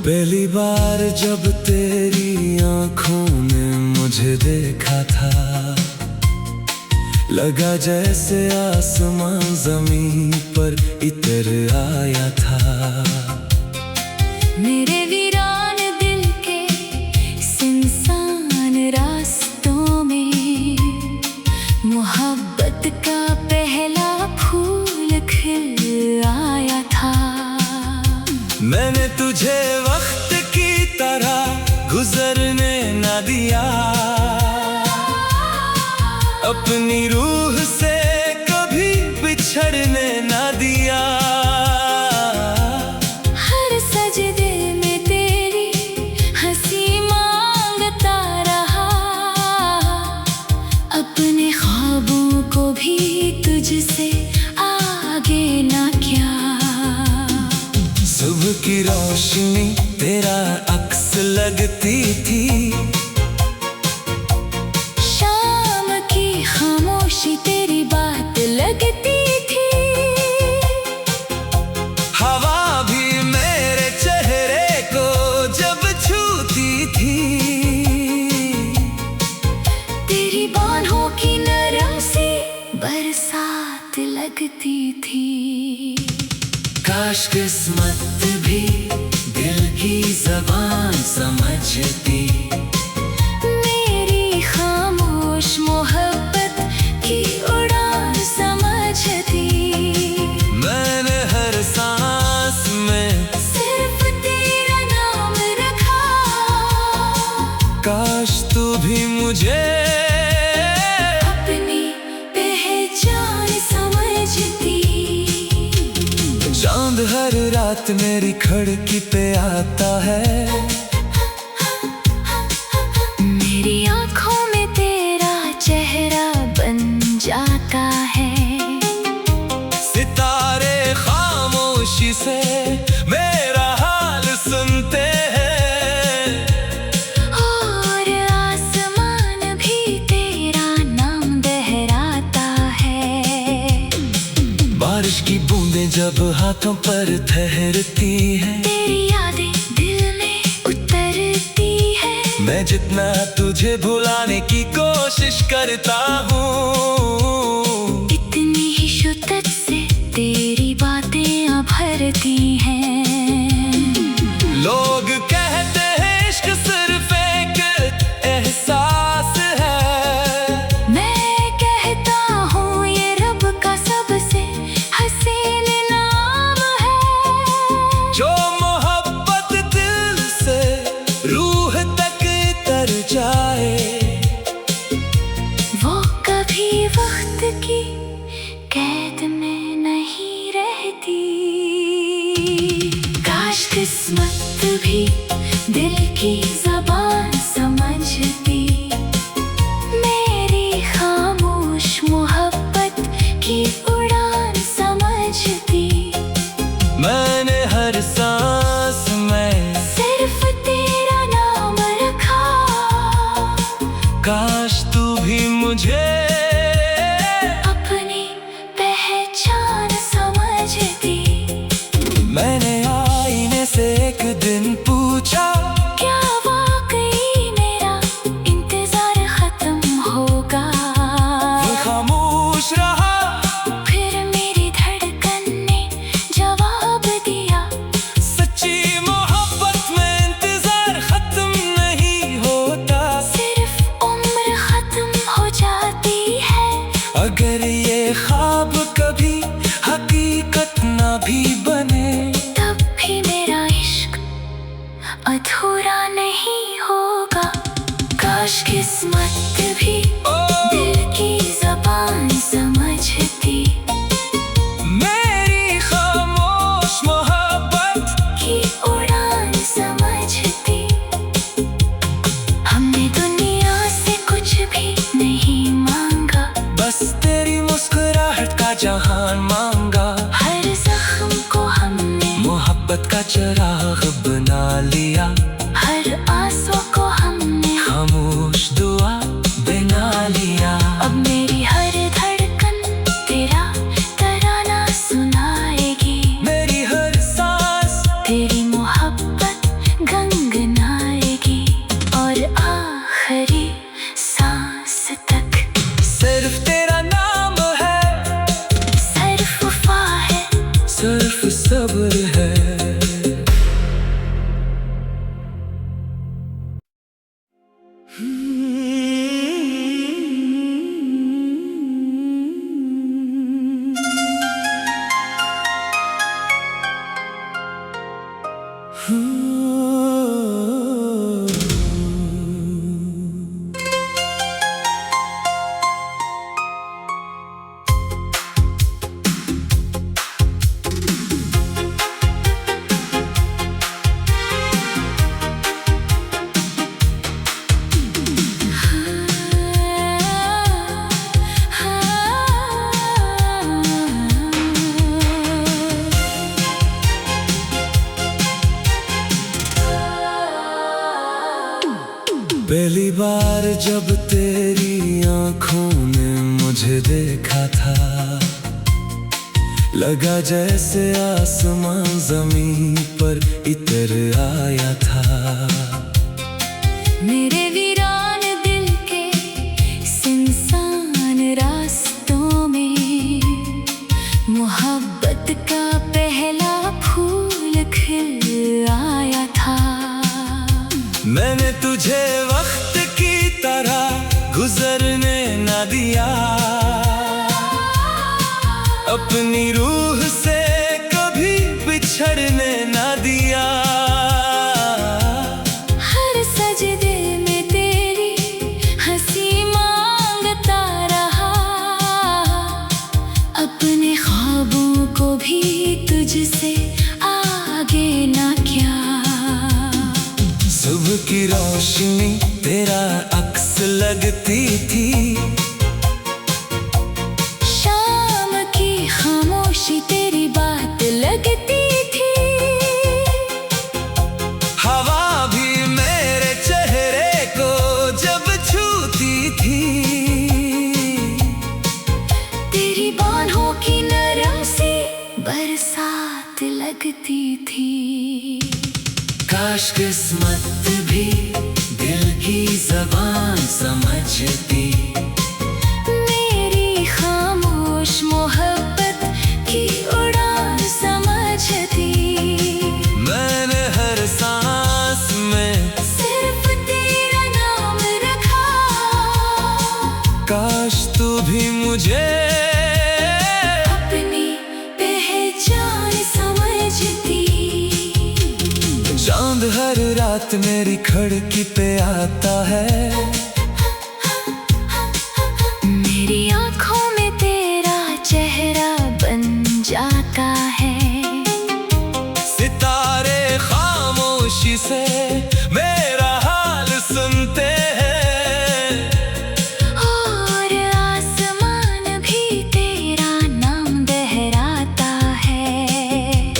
पहली बार जब तेरी आंखों में मुझे देखा था, लगा जैसे आसमान जमीन पर इतर आया था। मेरे वीरान दिल के सुनसान रास्तों में मोहब्बत का पहला फूल खिल आया था। मैंने तुझे वक्त की तरह गुजरने न दिया, अपनी रूह से कभी बिछड़ने न दिया। हर सजदे में तेरी हंसी मांगता रहा, अपने ख्वाबों को भी तुझसे आगे ना क्या। सुबह की रोशनी तेरा अक्स लगती थी, शाम की खामोशी तेरी बात लगती थी। हवा भी मेरे चेहरे को जब छूती थी, तेरी बाहों की नरम सी बरसात लगती थी। काश किस्मत भी दिल की ज़बान समझती, मेरी खामोश मोहब्बत की उड़ान समझती। मैंने हर सांस में सिर्फ तेरा नाम रखा, काश तू भी मुझे अपनी पहचान समझती। चांद हर रात मेरी खिड़की पे आता है, मेरी आंखों में तेरा चेहरा बन जाता है। सितारे खामोशी से मेरा हाल सुनते हैं, और आसमान भी तेरा नाम दोहराता है। बारिश की बूंदें जब हाथों पर ठहरती हैं, तेरी यादें दिल में उतरती है। मैं जितना तुझे भुलाने की कोशिश करता हूँ, इतनी ही शिद्दत से तेरी बातें अब भरती हैं। लोग कहते हैं इश्क सिर्फ एक एहसास है, मैं कहता हूँ ये रब का सबसे हसीन नाम है। जो मोहब्बत दिल से रूह तक तर जाए, वो कभी वक्त की कैद में नहीं रहती। काश किस्मत भी दिल की ज़बान समझती, मेरी खामोश मोहब्बत की उड़ान समझती। मैंने हर सांस में सिर्फ तेरा नाम रखा, काश तू भी मुझे अपनी पहचान समझती। मैंने आईने से एक दिन पूछा, क्या वाकई अधूरा नहीं होगा। काश किस्मत भी दिल की ज़बान समझती, मेरी खामोश मोहब्बत की उड़ान समझती। हमने दुनिया से कुछ भी नहीं मांगा, बस तेरी मुस्कुराहट का जहान मांगा। हर जख्म को हमने मोहब्बत का चिराग बना लिया, हर आंसू को हमने खामोश दुआ बना लिया। अब मेरी हर धड़कन तेरा तराना सुनाएगी, मेरी हर सांस तेरी मोहब्बत गंगनाएगी। और आखिरी सांस तक सिर्फ तेरा नाम है, सिर्फ वफा है, सिर्फ सब्र है। पहली बार जब तेरी आंखों ने मुझे देखा था, लगा जैसे आसमां जमीन पर इतर आया था। मेरे वीरान दिल के सुनसान रास्तों में मोहब्बत का पहला फूल खिल आया था। मैंने तुझे वक्त की तरह गुजरने न दिया, अपनी रूह से कभी बिछड़ने न दिया। हर सजदे में तेरी हंसी मांगता रहा, अपने ख्वाबों को भी तुझसे आगे ना क्या। सुबह की रोशनी तेरा अक्स लगती थी, शाम की खामोशी तेरी बात लगती थी। हवा भी मेरे चेहरे को जब छूती थी, तेरी बाहों की नरम सी बरसात लगती थी। काश किस्मत भी दिल की ज़बान समझती, मेरी खामोश मोहब्बत की उड़ान समझती। मैंने हर सांस में सिर्फ तेरा नाम रखा, काश तू भी मुझे अपनी पहचान समझती। चांद हर रात मेरी खिड़की पे आता है, मेरी आंखों में तेरा चेहरा बन जाता है। सितारे खामोशी से मेरा हाल सुनते हैं, और आसमान भी तेरा नाम दोहराता है।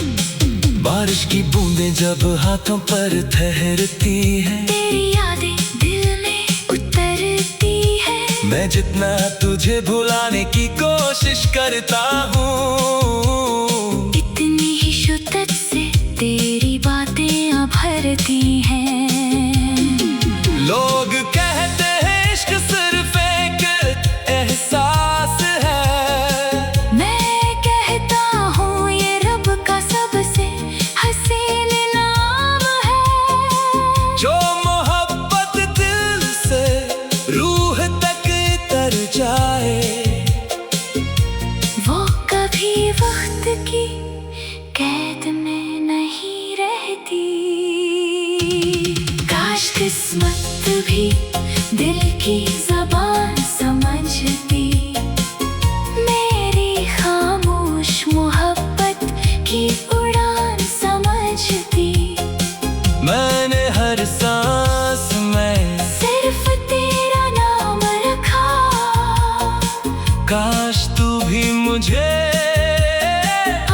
बारिश की बूंदें जब हाथों पर ठहरती हैं, तेरी यादें दिल में उतरती है। मैं जितना तुझे भुलाने की कोशिश करता हूँ, इतनी ही शिद्दत से तेरी बातें भरती हैं। लोग कहते हैं इश्क सिर्फ एक एहसास है, मैं कहता हूँ ये रब का सबसे हसीन नाम है। जो मोहब्बत दिल से रूह तक तर जाए, वो कभी वक्त की कैद में नहीं रहती। काश किस्मत भी दिल की ज़बान समझती, मेरी खामोश मोहब्बत की उड़ान समझती। मैंने हर सांस में सिर्फ तेरा नाम रखा, काश तू भी मुझे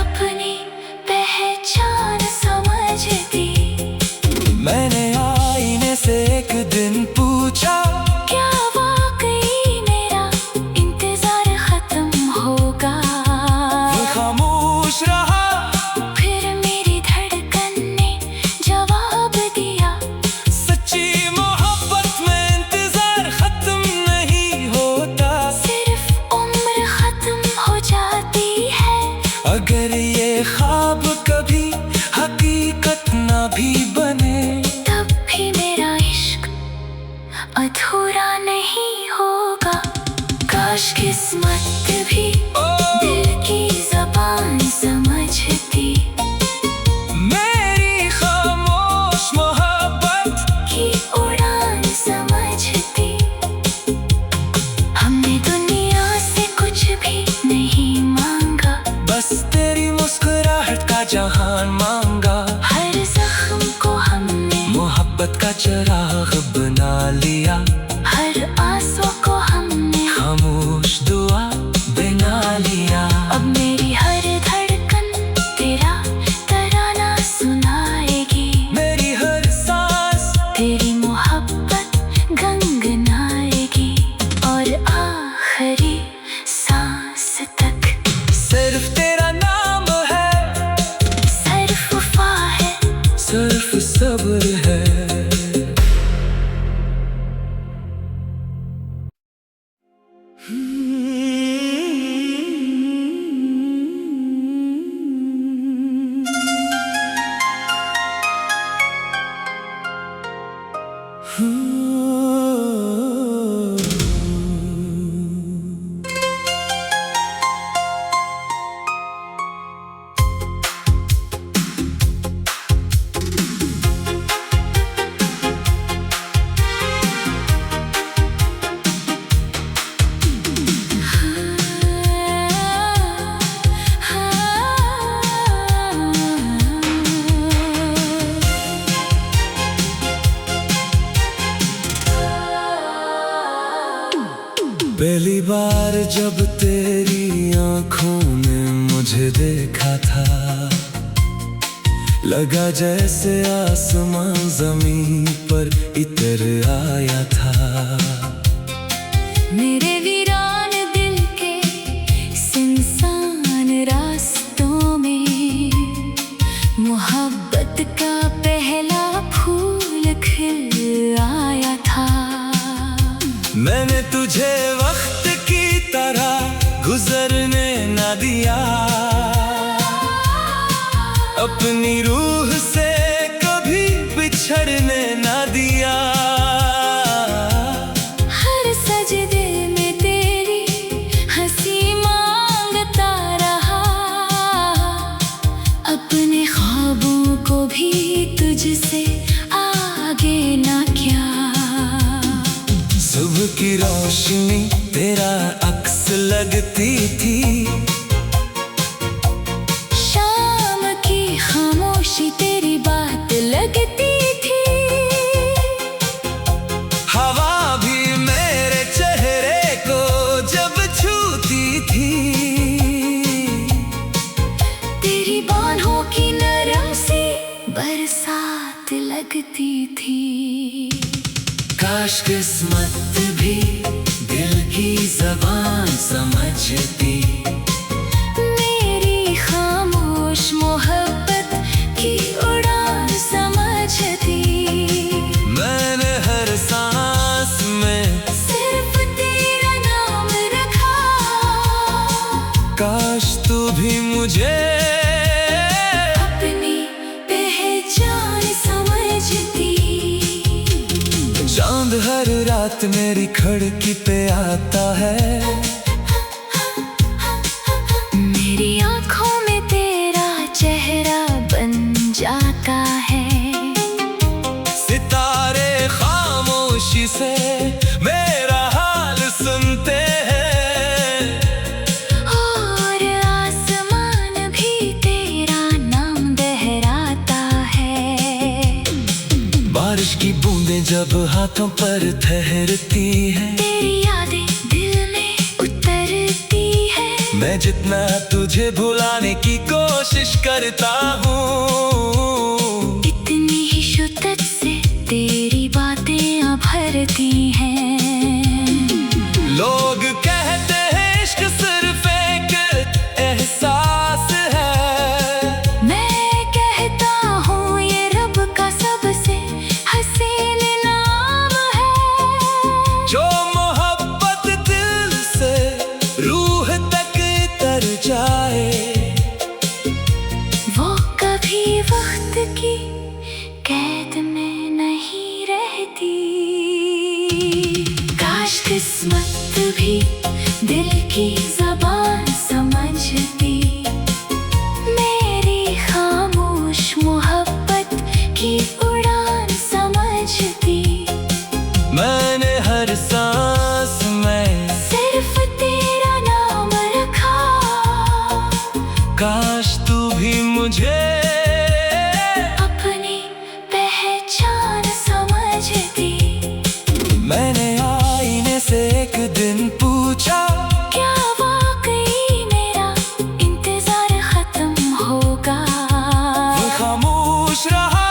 अपनी पहचान समझती। मैंने आईने से एक दिन पूछा, क्या वाकई मेरा इंतजार खत्म होगा? वो खामोश रहा। फिर मेरी धड़कन ने जवाब दिया, सच्ची मोहब्बत में इंतजार खत्म नहीं होता, सिर्फ उम्र खत्म हो जाती है। अगर ये ख्वाब कभी हकीकत ना भी बने, तब भी मेरा इश्क अधूरा नहीं होगा। काश किस्मत भी दिल की ज़बान समझती, मेरी खामोश मोहब्बत की उड़ान समझती। हमने दुनिया से कुछ भी नहीं मांगा, बस तेरी मुस्कुराहट का जहान मांगा। हर जख्म को हमने मोहब्बत का चिराग बना लिया, हर आंसू को हमने खामोश दुआ बना लिया। अब मेरी हर धड़कन तेरा तराना सुनाएगी, मेरी हर सांस तेरी मोहब्बत गंगनाएगी, और आखिरी सांस तक सिर्फ तेरा नाम है, सिर्फ वफा है, सिर्फ सब्र है। पहली बार जब तेरी आंखों ने मुझे देखा था, लगा जैसे आसमां जमीन पर इतर आया था। मेरे वीरान दिल के सुनसान रास्तों में मोहब्बत का पहला फूल खिल आया था। मैंने तुझे वक्त की तरह गुजरने न दिया, अपनी रूह से कभी बिछड़ने न दिया। हर सजदे में तेरी हंसी मांगता रहा, अपने ख्वाबों को भी तुझसे आगे ना क्या। सुबह की रोशनी तेरा अक्स लगती थी, शाम की खामोशी तेरी बात लगती थी। हवा भी मेरे चेहरे को जब छूती थी, तेरी बाहों की नरम सी बरसात लगती थी। काश किस्मत भी दिल की ज़बान समझती, मेरी खामोश मोहब्बत की उड़ान समझती। मैंने हर सांस में सिर्फ तेरा नाम रखा, काश तू भी मुझे अपनी पहचान समझती। चांद हर रात मेरी खिड़की पे आता है, मेरी आँखों में तेरा चेहरा बन जाता है। बारिश की बूंदें जब हाथों पर ठहरती हैं, तेरी यादें दिल में उतरती है। मैं जितना तुझे भुलाने की कोशिश करता हूँ, इतनी ही शिद्दत से तेरी बातें अब भरती हैं। लोग कहते हैं इश्क सिर्फ एक एहसास है, मैं कहता हूँ ये रब का सबसे हसीन नाम है। जो मोहब्बत दिल से रूह तक तर जाए, वो कभी वक्त की कैद में नहीं रहती। काश किस्मत भी दिल की ज़बान समझती, मेरी खामोश मोहब्बत की उड़ान समझती। मैंने हर सांस में सिर्फ तेरा नाम रखा, काश तू भी मुझे अपनी पहचान समझती। मैंने आईने से एक दिन पूछा, क्या वाकई मेरा इंतजार खत्म होगा? वो खामोश रहा,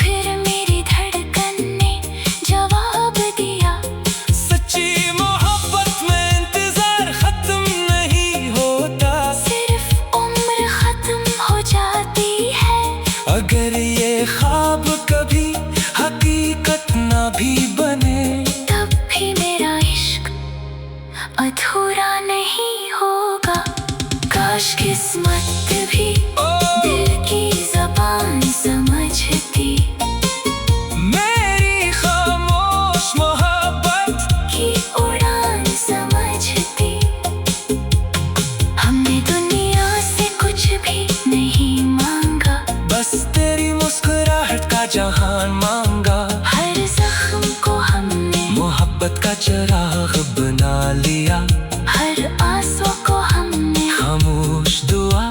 फिर मेरी धड़कन ने जवाब दिया, सच्ची मोहब्बत में इंतजार खत्म नहीं होता। सिर्फ उम्र खत्म हो जाती है। अगर ये ख्वाब कभी हकीकत ना भी बने, तब भी मेरा इश्क अधूरा नहीं होगा। काश किस्मत भी दिल की ज़बान समझती, मेरी खामोश मोहब्बत की उड़ान समझती। हमने दुनिया से कुछ भी नहीं मांगा, बस तेरी मुस्कुराहट का जहान मांगा। हर जख्म को हमने मोहब्बत का चिराग बना लिया, हर आंसू को हमने खामोश दुआ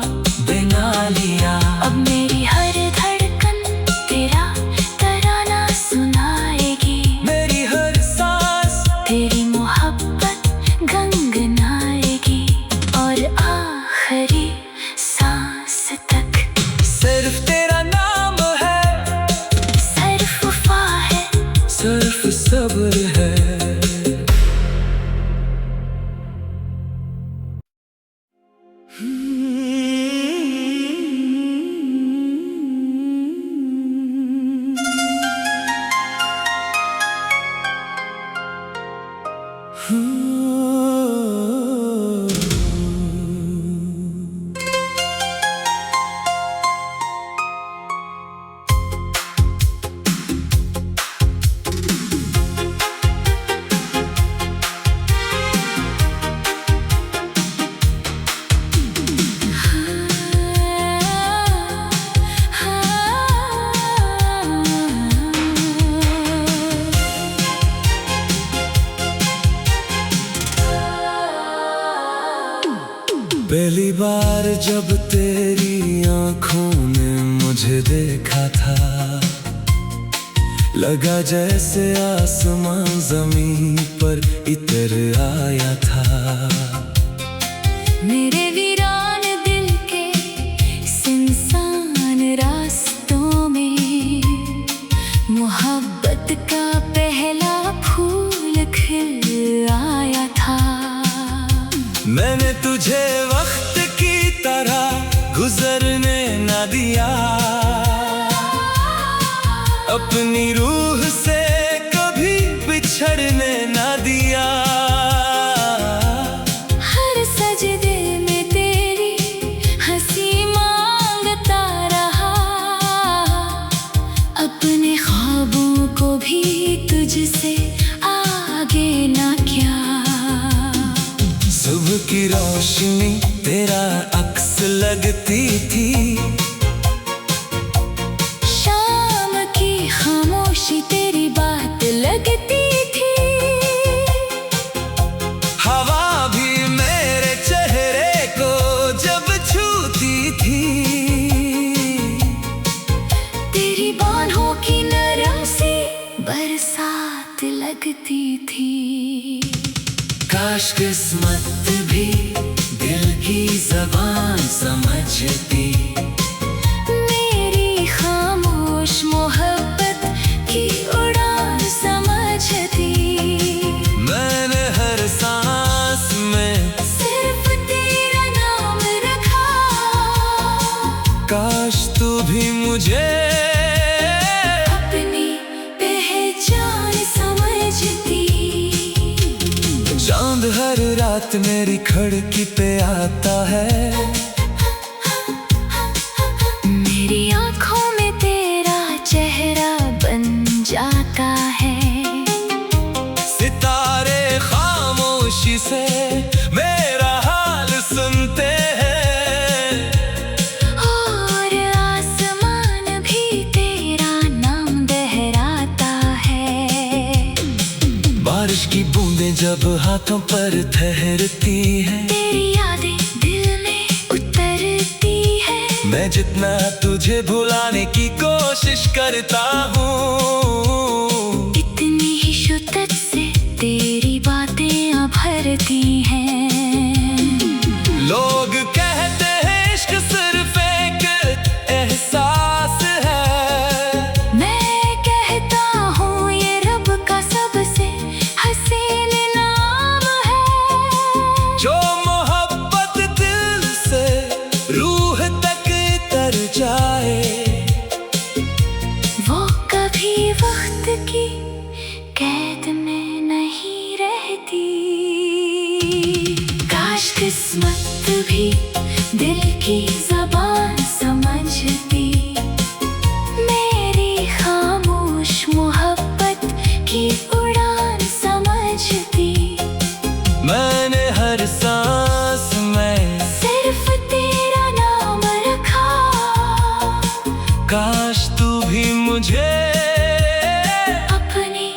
बना लिया। अब मेरी हर धड़कन तेरा तराना सुनाएगी, मेरी हर सांस तेरी मोहब्बत गंगनाएगी। और आखिरी सांस तक सिर्फ तेरा नाम है, सिर्फ वफा है, सिर्फ सब्र है। पहली बार जब तेरी आंखों ने मुझे देखा था, लगा जैसे आसमां जमीन पर इतर आया था। मेरे वीरान दिल के सुनसान रास्तों में मोहब्बत का पहला फूल खिल आया था। मैंने तुझे वक्त की तरह गुजरने न दिया, अपनी रूह से कभी बिछड़ने न दिया। हर सजदे में तेरी हंसी मांगता रहा, अपने ख्वाबों को भी तुझसे आगे ना क्या। सुबह की रोशनी तेरा अक्स लगती थी, शाम की खामोशी तेरी बात लगती थी। हवा भी मेरे चेहरे को जब छूती थी, तेरी बाहों की नरम सी बरसात लगती थी। काश किस्मत भी दिल की ज़बान समझती, मेरी खामोश मोहब्बत की उड़ान समझती। मैंने हर सांस में सिर्फ तेरा नाम रखा, काश तू भी मुझे अपनी पहचान समझती। चांद हर रात मेरी खिड़की पे आता है, मेरी आंखों में तेरा चेहरा बन जाता है। सितारे खामोशी से मेरा हाल सुनते हैं, और आसमान भी तेरा नाम दोहराता है। बारिश की बूंदें जब हाथों पर ठहरती हैं, तेरी यादें दिल में उतरती है। मैं जितना तुझे भुलाने की कोशिश करता हूँ, इतनी ही शिद्दत से तेरी बातें अब भरती हैं। लोग कहते हैं इश्क सिर्फ एक एहसास है, मैं कहता हूँ ये रब का सबसे हसीन नाम है। जो मोहब्बत दिल से रूह तक तर जाए, वो कभी वक्त की कैद में नहीं रहती। काश किस्मत भी दिल की ज़बान समझती, मेरी खामोश मोहब्बत की उड़ान समझती। मैंने हर सांस में सिर्फ तेरा नाम रखा, काश तू भी मुझे अपनी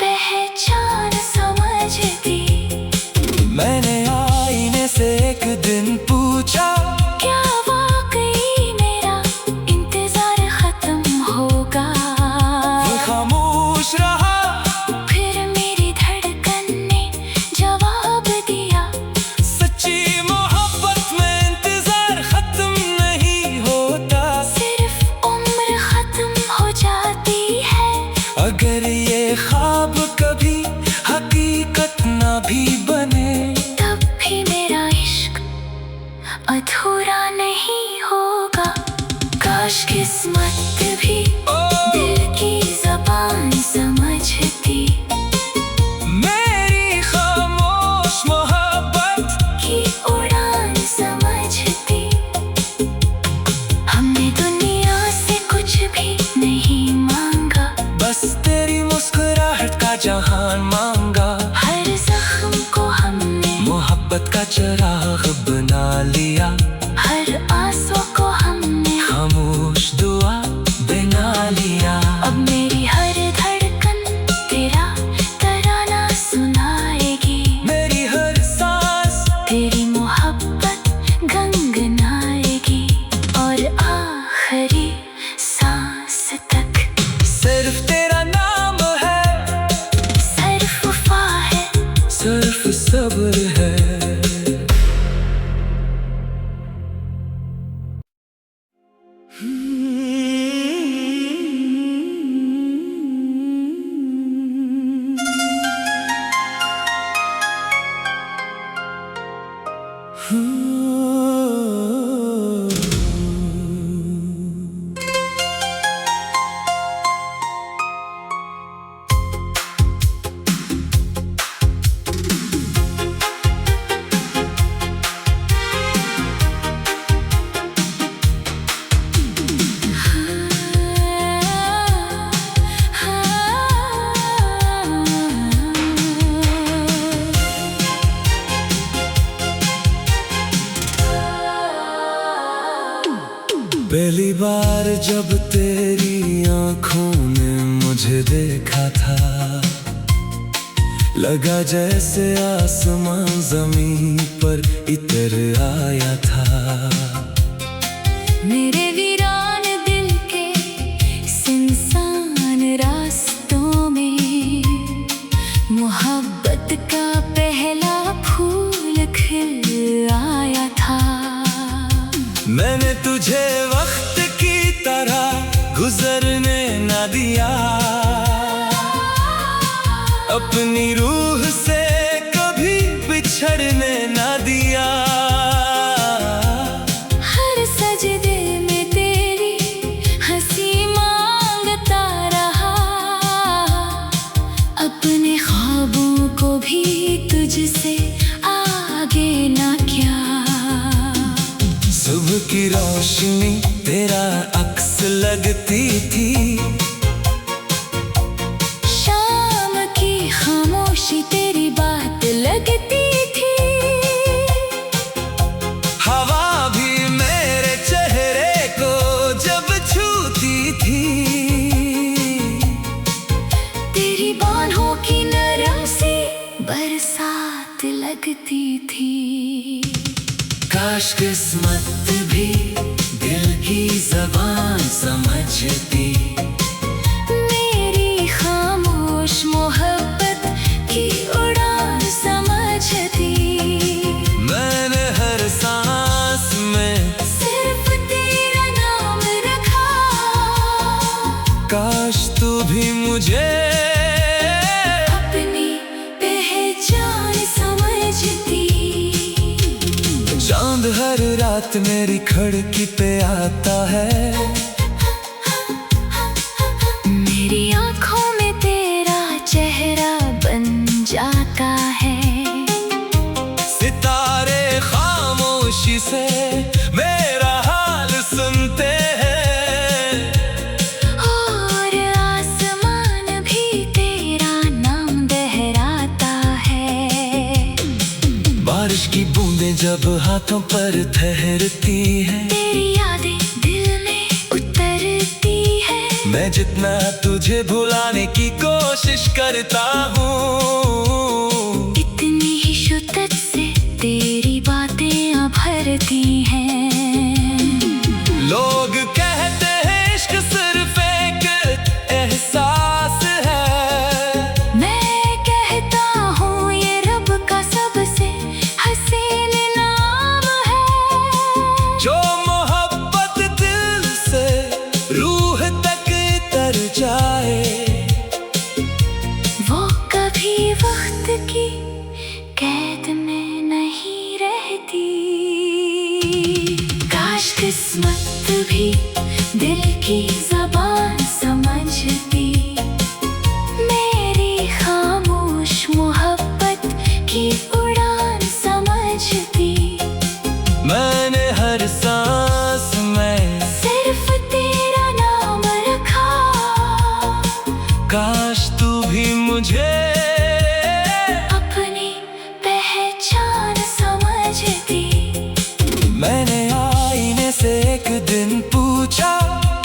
पहचान समझती। मैंने आईने से एक दिन पूछा, क्या वाकई मेरा इंतजार खत्म होगा? वो खामोश रहा, फिर मेरी धड़कन ने जवाब दिया, सच्ची मोहब्बत में इंतजार खत्म नहीं होता। सिर्फ उम्र खत्म हो जाती है। अगर ये ख्वाब कभी हकीकत ना भी बने, तब भी मेरा इश्क अधूरा नहीं होगा। काश किस्मत भी दिल की ज़बान समझती, मेरी खामोश मोहब्बत की उड़ान समझती। हमने दुनिया से कुछ भी नहीं मांगा, बस तेरी मुस्कुराहट का जहान मांगा। हर जख्म को हमने मोहब्बत का चिराग बना लिया, हर आंसू को हमने खामोश दुआ बना लिया। अब मेरी हर धड़कन तेरा तराना सुनाएगी, मेरी हर सांस तेरी मोहब्बत गंगनाएगी, और आखिरी सांस तक सिर्फ तेरा नाम है, सिर्फ वफा है, सिर्फ सब्र है। पहली बार जब तेरी आंखों ने मुझे देखा था, लगा जैसे आसमां जमीन पर इतर आया था। मेरे वीरान दिल के सुनसान रास्तों ना दिया, अपनी रूह से कभी बिछड़ने ना दिया। हर सजदे में तेरी हंसी मांगता रहा, अपने ख्वाबों को भी तुझसे आगे ना क्या। सुबह की रोशनी तेरा अक्स लगती थी, शाम की खामोशी तेरी बात लगती थी। हवा भी मेरे चेहरे को जब छूती थी, तेरी बाहों की नरम सी बरसात लगती थी। काश किस्मत भी दिल की ज़बान समझती, मेरी खामोश मोहब्बत की उड़ान समझती। मैंने हर सांस में सिर्फ तेरा नाम रखा, काश तू भी मुझे अपनी पहचान समझती। चांद हर रात मेरी खिड़की पे आता है, मेरी आँखों में तेरा चेहरा बन जाता है। सितारे खामोशी से मेरा हाल सुनते हैं, और आसमान भी तेरा नाम दोहराता है। बारिश की बूंदें जब हाथों पर ठहरती हैं, तेरी यादें दिल में उतरती है। मैं जितना तुझे भुलाने की कोशिश करता हूँ, इतनी ही शिद्दत से तेरी बातें भरती हैं। लोग कहते हैं इश्क सिर्फ एक एहसास है, मैं कहता हूँ ये रब का सबसे हसीन नाम है। जो मोहब्बत दिल से रूह तक तर जाए, वो कभी वक्त की कैद में नहीं रहती। काश किस्मत भी दिल की ज़बान समझती, मेरी खामोश मोहब्बत की उड़ान समझती। मैंने हर सांस में सिर्फ तेरा नाम रखा, काश तू भी मुझे अपनी पहचान समझती। मैंने आईने से एक दिन पूछा,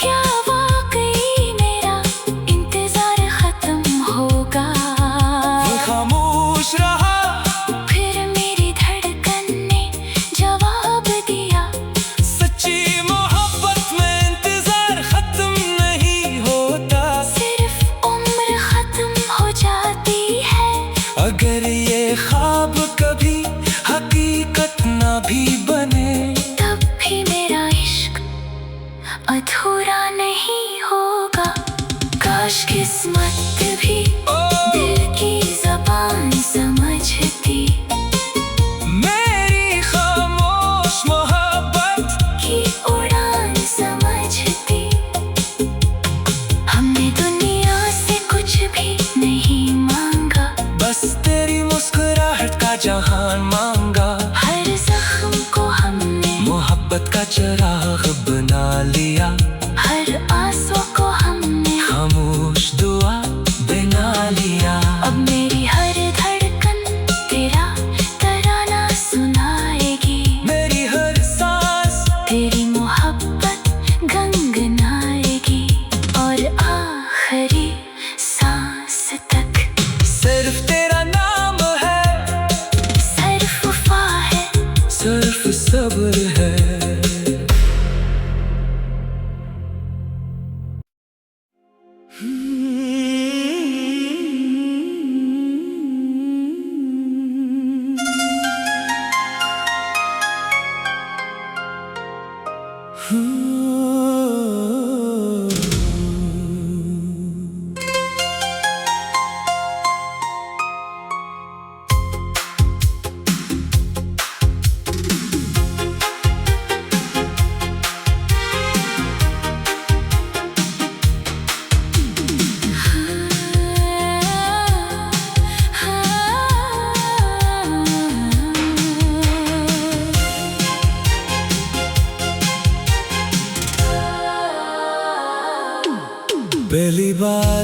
क्या वाकई मेरा इंतजार खत्म होगा? वो खामोश रहा, फिर मेरी धड़कन ने जवाब दिया, सच्ची मोहब्बत में इंतजार खत्म नहीं होता। सिर्फ उम्र खत्म हो जाती है, अगर ये ख्वाब कभी हकीकत ना भी बने, तब भी मेरा इश्क अधूरा नहीं होगा। काश किस्मत भी दिल की ज़बान समझती, मेरी खामोश मोहब्बत की उड़ान समझती। हमने दुनिया से कुछ भी नहीं मांगा, बस तेरी मुस्कुराहट का जहान मांगा। हर जख्म को हमने मोहब्बत का चिराग बना लिया, हर आंसू को हमने खामोश दुआ बना लिया। अब मेरी हर धड़कन तेरा तराना सुनाएगी, मेरी हर सांस तेरी मोहब्बत गंगनाएगी, और आखिरी सांस तक सिर्फ तेरा नाम है, सिर्फ वफा है, सिर्फ सब्र है।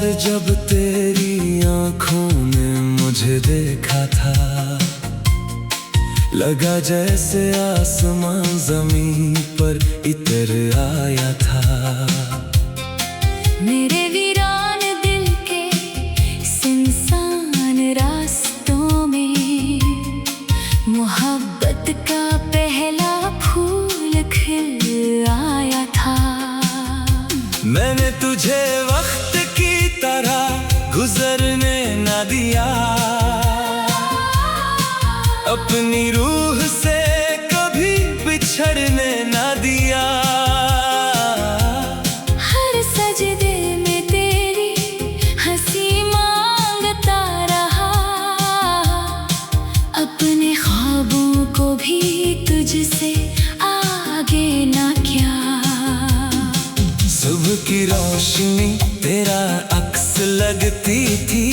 बार जब तेरी आंखों ने मुझे देखा था, लगा जैसे आसमां जमीन पर इतर आया था। मेरे वीरान दिल के सुनसान रास्तों में मोहब्बत का पहला फूल खिल आया था। मैंने तुझे वक्त की तरह गुजरने न दिया, अपनी रूह से कभी बिछड़ने न दिया। हर सजदे में तेरी हंसी मांगता रहा, अपने ख्वाबों को भी तुझसे आगे ना क्या। सुबह की रोशनी तेरा अक्स लगती थी,